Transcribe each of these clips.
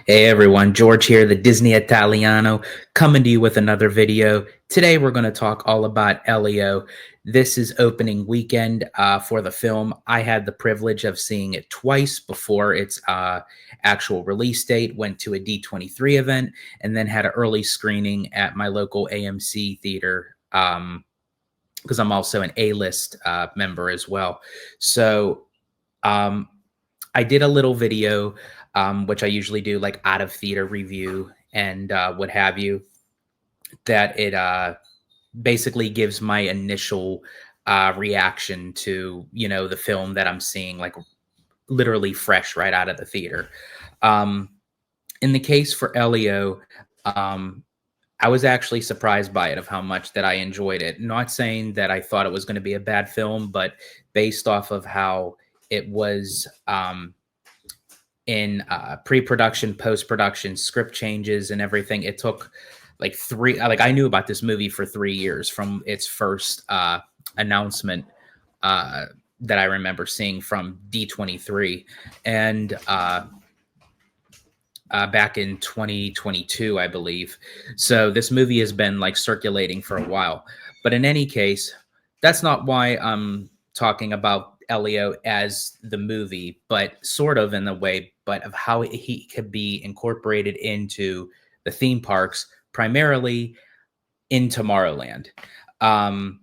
Hey everyone, George here, the Disney Italiano, coming to you with another video. Today we're going to talk all about Elio. This is opening weekend for the film. I had the privilege of seeing it twice before its actual release date, went to a D23 event, and then had an early screening at my local AMC theater because I'm also an A-list member as well. So um, I did a little video, which I usually do, like out of theater review and what have you. That it basically gives my initial reaction to the film that I'm seeing, like literally fresh right out of the theater. Um, in the case for Elio, um, I was actually surprised by it of how much that I enjoyed it. Not saying that I thought it was going to be a bad film, but based off of how it was. In pre-production, post-production, script changes and everything. It took like I knew about this movie for 3 years from its first announcement uh, that I remember seeing from D23 and back in 2022, I believe. So this movie has been like circulating for a while. But in any case, that's not why I'm talking about Elio as the movie, but sort of in the way, but of how he could be incorporated into the theme parks, primarily in Tomorrowland. Um,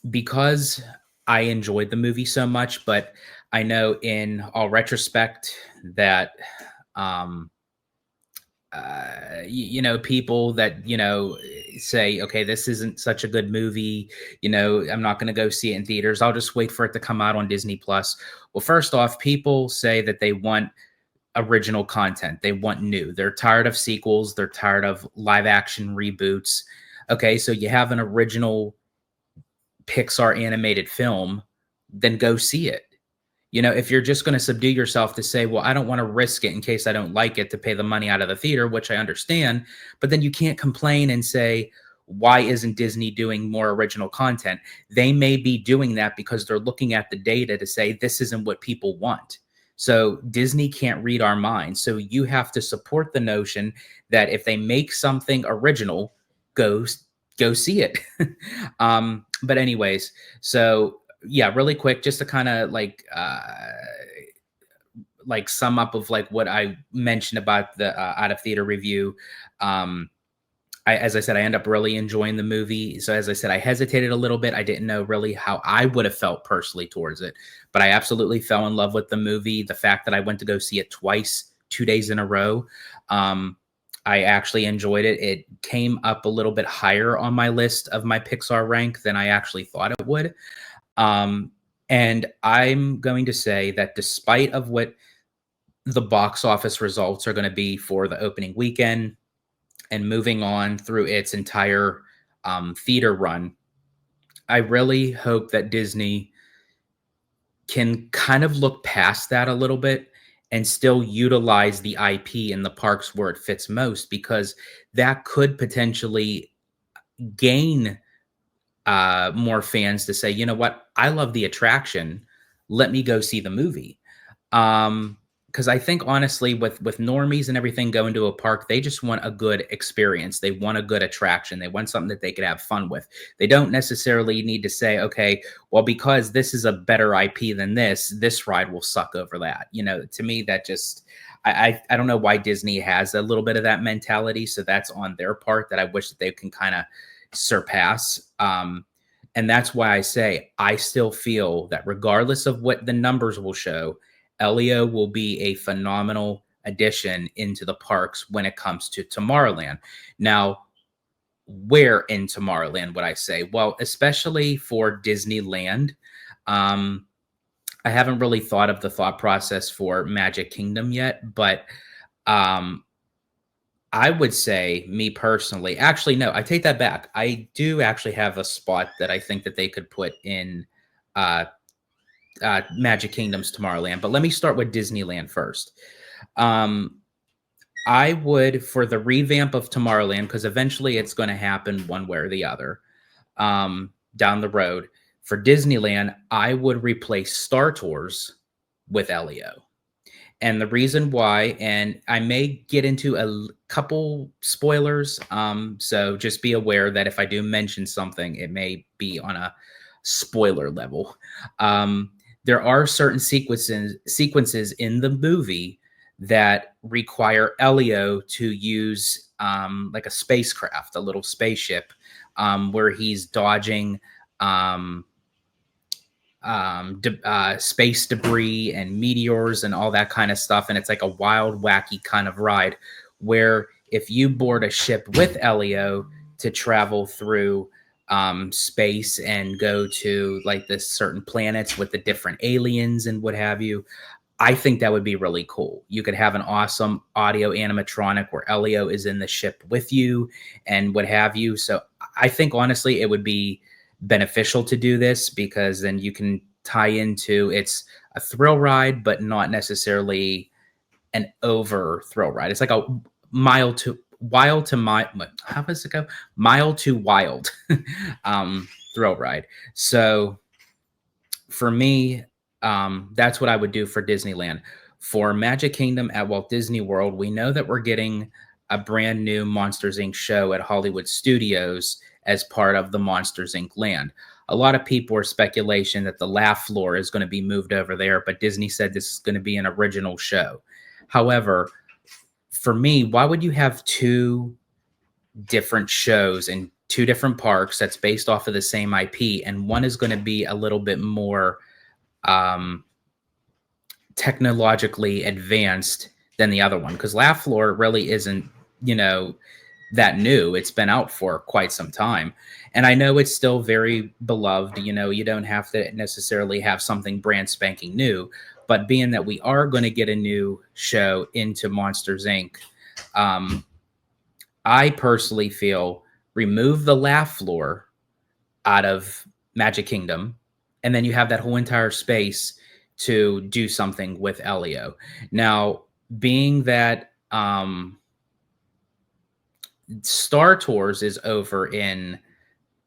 because I enjoyed the movie so much, but I know in all retrospect that um, people that, say, okay, this isn't such a good movie. I'm not going to go see it in theaters. I'll just wait for it to come out on Disney Plus. Well, first off, people say that they want original content. They want new. They're tired of sequels. They're tired of live action reboots. Okay, so you have an original Pixar animated film, then go see it. If you're just going to subdue yourself to say, well, I don't want to risk it in case I don't like it to pay the money out of the theater, which I understand, but then you can't complain and say, why isn't Disney doing more original content? They may be doing that because they're looking at the data to say, this isn't what people want. So Disney can't read our minds. So you have to support the notion that if they make something original, go see it. But anyways, so yeah, really quick, just to kind of like sum up of like what I mentioned about the out of theater review. As I said, I end up really enjoying the movie. So as I said, I hesitated a little bit. I didn't know really how I would have felt personally towards it, but I absolutely fell in love with the movie. The fact that I went to go see it twice, 2 days in a row. I actually enjoyed it. It came up a little bit higher on my list of my Pixar rank than I actually thought it would. And I'm going to say that despite of what the box office results are going to be for the opening weekend and moving on through its entire theater run, I really hope that Disney can kind of look past that a little bit and still utilize the IP in the parks where it fits most, because that could potentially gain more fans to say, you know what, I love the attraction. Let me go see the movie. Because I think honestly, with normies and everything going to a park, they just want a good experience. They want a good attraction. They want something that they could have fun with. They don't necessarily need to say, okay, well, because this is a better IP than this ride will suck over that. To me, that just I don't know why Disney has a little bit of that mentality. So that's on their part that I wish that they can kind of surpass. And that's why I say I still feel that regardless of what the numbers will show, Elio will be a phenomenal addition into the parks when it comes to Tomorrowland. Now, where in Tomorrowland would I say? Well, especially for Disneyland, I haven't really thought of the thought process for Magic Kingdom yet, but I would say, me personally, actually, no, I take that back. I do actually have a spot that I think that they could put in uh, Magic Kingdom's Tomorrowland. But let me start with Disneyland first. I would, for the revamp of Tomorrowland, because eventually it's going to happen one way or the other down the road. For Disneyland, I would replace Star Tours with Elio. And the reason why, and I may get into couple spoilers, so just be aware that if I do mention something, it may be on a spoiler level. Um, there are certain sequences in the movie that require Elio to use like a spacecraft, a little spaceship, where he's dodging um, space debris and meteors and all that kind of stuff. And it's like a wild, wacky kind of ride where if you board a ship with Elio to travel through space and go to like this certain planets with the different aliens and what have you, I think that would be really cool. You could have an awesome audio animatronic where Elio is in the ship with you and what have you. So I think honestly, it would be beneficial to do this because then you can tie into it's a thrill ride, but not necessarily an over thrill ride. It's like a mile to wild to mile. How does it go? Mile to wild thrill ride. So for me, that's what I would do for Disneyland. For Magic Kingdom at Walt Disney World, we know that we're getting a brand new Monsters Inc. show at Hollywood Studios as part of the Monsters Inc. land. A lot of people are speculation that the laugh floor is going to be moved over there, but Disney said this is going to be an original show. However, for me, why would you have two different shows in two different parks that's based off of the same IP, and one is going to be a little bit more technologically advanced than the other one? Because Laugh Floor really isn't, that new. It's been out for quite some time. And I know it's still very beloved. You don't have to necessarily have something brand spanking new. But being that we are going to get a new show into Monsters Inc., I personally feel remove the Laugh Floor out of Magic Kingdom, and then you have that whole entire space to do something with Elio. Now, being that Star Tours is over in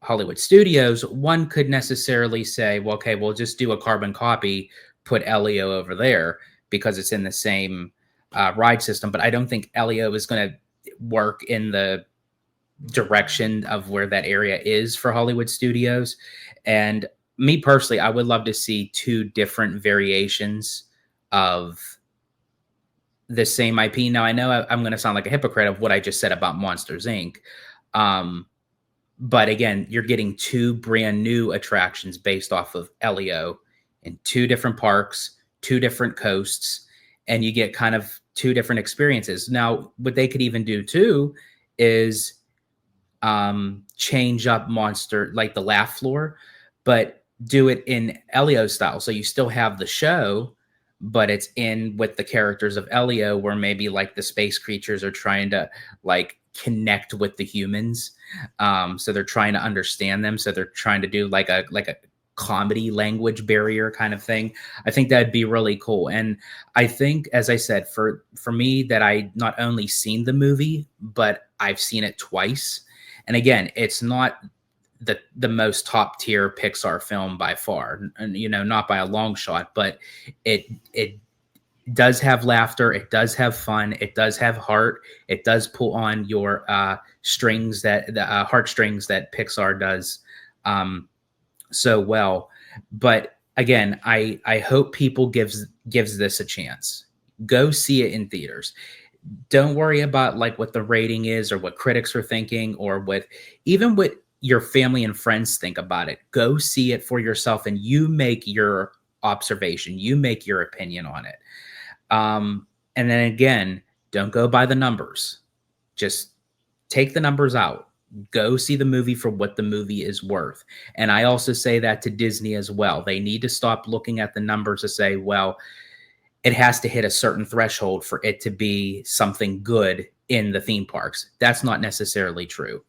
Hollywood Studios, one could necessarily say, well, okay, we'll just do a carbon copy, put Elio over there because it's in the same ride system. But I don't think Elio is going to work in the direction of where that area is for Hollywood Studios. And me personally, I would love to see two different variations of the same IP. Now, I know I'm going to sound like a hypocrite of what I just said about Monsters Inc. But again, you're getting two brand new attractions based off of Elio in two different parks, two different coasts, and you get kind of two different experiences. Now, what they could even do too is change up Monster, like the Laugh Floor, but do it in Elio style. So you still have the show, but it's in with the characters of Elio, where maybe like the space creatures are trying to like connect with the humans. So they're trying to understand them. So they're trying to do like a comedy language barrier kind of thing. I think that'd be really cool. And I think, as I said, for me, that I not only seen the movie, but I've seen it twice. And again, it's not the most top tier Pixar film by far, and not by a long shot, but it does have laughter, it does have fun, it does have heart, it does pull on your strings, that the heartstrings that Pixar does so well. But again, I hope people gives this a chance. Go see it in theaters. Don't worry about like what the rating is or what critics are thinking or what your family and friends think about it. Go see it for yourself and you make your observation, you make your opinion on it. And then again, don't go by the numbers. Just take the numbers out. Go see the movie for what the movie is worth. And I also say that to Disney as well. They need to stop looking at the numbers to say, well, it has to hit a certain threshold for it to be something good in the theme parks. That's not necessarily true.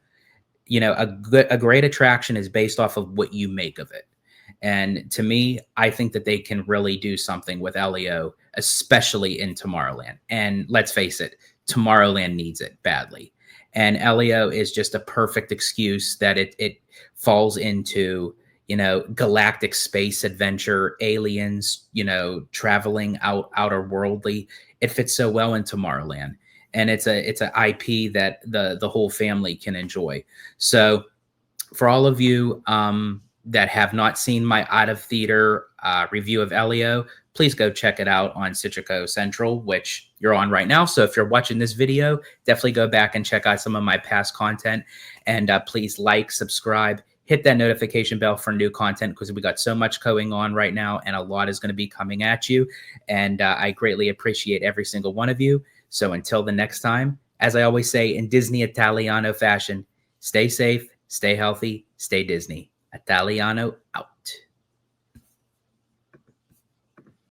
A great attraction is based off of what you make of it. And to me, I think that they can really do something with Elio, especially in Tomorrowland. And let's face it, Tomorrowland needs it badly. And Elio is just a perfect excuse that it falls into, galactic space adventure, aliens, traveling outer worldly. It fits so well in Tomorrowland. And it's a IP that the whole family can enjoy. So for all of you that have not seen my out of theater review of Elio, please go check it out on Citrico Central, which you're on right now. So if you're watching this video, definitely go back and check out some of my past content. And please like, subscribe, hit that notification bell for new content, because we got so much going on right now and a lot is going to be coming at you. And I greatly appreciate every single one of you. So until the next time, as I always say in Disney Italiano fashion, stay safe, stay healthy, stay Disney. Italiano out.